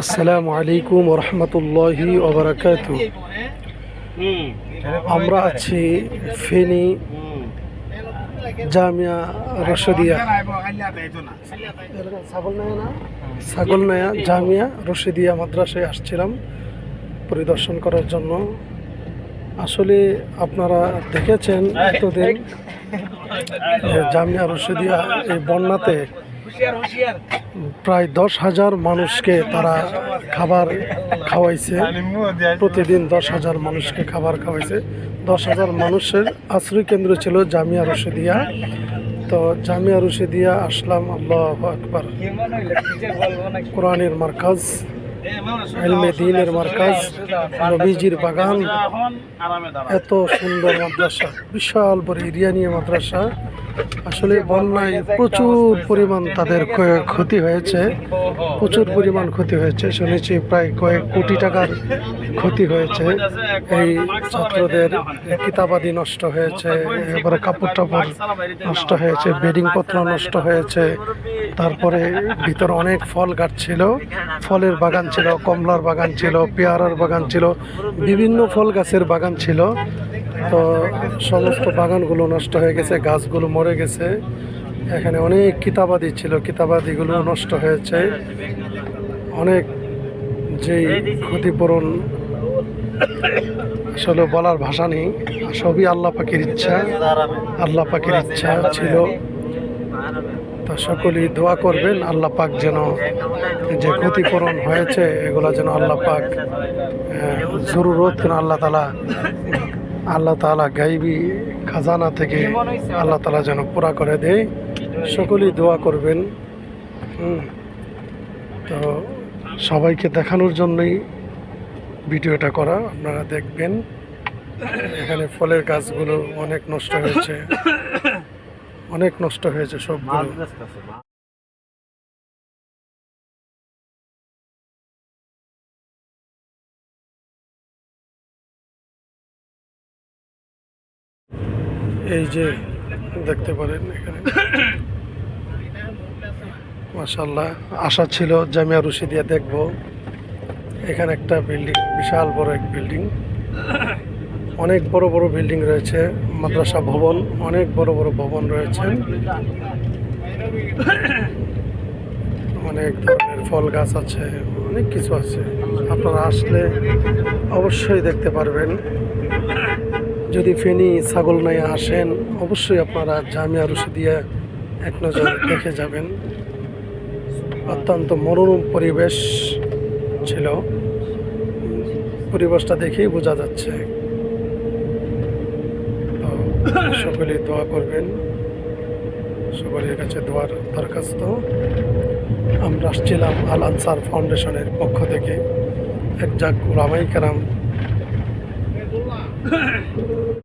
আসসালামু আলাইকুম ওয়া রাহমাতুল্লাহি ওয়া বারাকাতুহু। আমরা আছি ফেনী জামিয়া রশিদিয়া ছাগলনায়া জামিয়া রশিদিয়া মাদ্রাসায় আসছিলাম পরিদর্শন করার জন্য। আসলে আপনারা দেখেছেন এতদিন জামিয়া রশিদিয়া এই বন্যাতে প্রায় 10,000 মানুষকে তারা খাবার খাওয়াইছে। প্রতিদিন 10,000 মানুষকে খাবার খাওয়াইছে। 10,000 মানুষের আশ্রয় কেন্দ্র ছিল জামিয়া রশিদিয়া। তো জামিয়া রশিদিয়া আসলাম, আল্লাহু আকবার। কোরআনের মার্কাজ, ইলমে দ্বীনের মার্কাজ, নবীজির বাগান, এত সুন্দর মাদ্রাসা, বিশাল বড় এরিয়া নিয়ে মাদ্রাসা। আসলে বন্যায় প্রচুর পরিমাণ তাদের ক্ষতি হয়েছে, প্রচুর পরিমাণ ক্ষতি হয়েছে। শুনেছি প্রায় কয়েক কোটি টাকার ক্ষতি হয়েছে। এই ছাত্রদের কিতাবাদি নষ্ট হয়েছে, এবারে কাপড় টাপড় নষ্ট হয়েছে, বেডিংপত্র নষ্ট হয়েছে। তারপরে ভিতরে অনেক ফল গাছ ছিল, ফলের বাগান ছিল, কমলার বাগান ছিল, পেয়ারার বাগান ছিল, বিভিন্ন ফল গাছের বাগান ছিল। তো সমস্ত বাগানগুলো নষ্ট হয়ে গেছে, গাছগুলো মরে গেছে। এখানে অনেক কিতাবাদি ছিল, কিতাবাদিগুলো নষ্ট হয়েছে। অনেক যেই ক্ষতিপূরণ আসলে বলার ভাষা নেই। সবই আল্লাহ পাকের ইচ্ছা, আল্লাহ পাকের ইচ্ছা ছিল। তো সকলেই দোয়া করবেন আল্লাহ পাক যেন যে ক্ষতিপূরণ হয়েছে এগুলো যেন আল্লাহ পাক জরুরত আল্লাহ তাআলা গাইবি খাজানা থেকে আল্লাহ তাআলা যেন পুরা করে দেয়। সকলেই দোয়া করবেন। তো সবাইকে দেখানোর জন্যই ভিডিওটা করা, আপনারা দেখবেন। এখানে ফলের গাছগুলো অনেক নষ্ট হয়েছে, অনেক নষ্ট হয়েছে সবগুলো। এই যে দেখতে পারেন এখানে মাশাআল্লাহ আশা ছিল জামিয়া রশিদিয়া দেখবো। এখানে একটা বিল্ডিং, বিশাল বড় এক বিল্ডিং, অনেক বড় বড় বিল্ডিং রয়েছে, মাদ্রাসা ভবন, অনেক বড় বড় ভবন রয়েছে, অনেক ধরনের ফল গাছ আছে, অনেক কিছু আছে। আপনারা আসলে অবশ্যই দেখতে পারবেন। যদি ফেনী ছাগলনাইয়া আসেন অবশ্যই আপনারা জামিয়া রশিদিয়া এক নজর দেখে যাবেন। অত্যন্ত মনোরম পরিবেশ ছিল, পরিবেশটা দেখেই বোঝা যাচ্ছে। তো সকলেই দোয়া করবেন, সকলের কাছে দোয়ার দরখাস্ত। আমরা আসছিলাম আল আনসার ফাউন্ডেশনের পক্ষ থেকে। এক জাক উলামায়ে কেরাম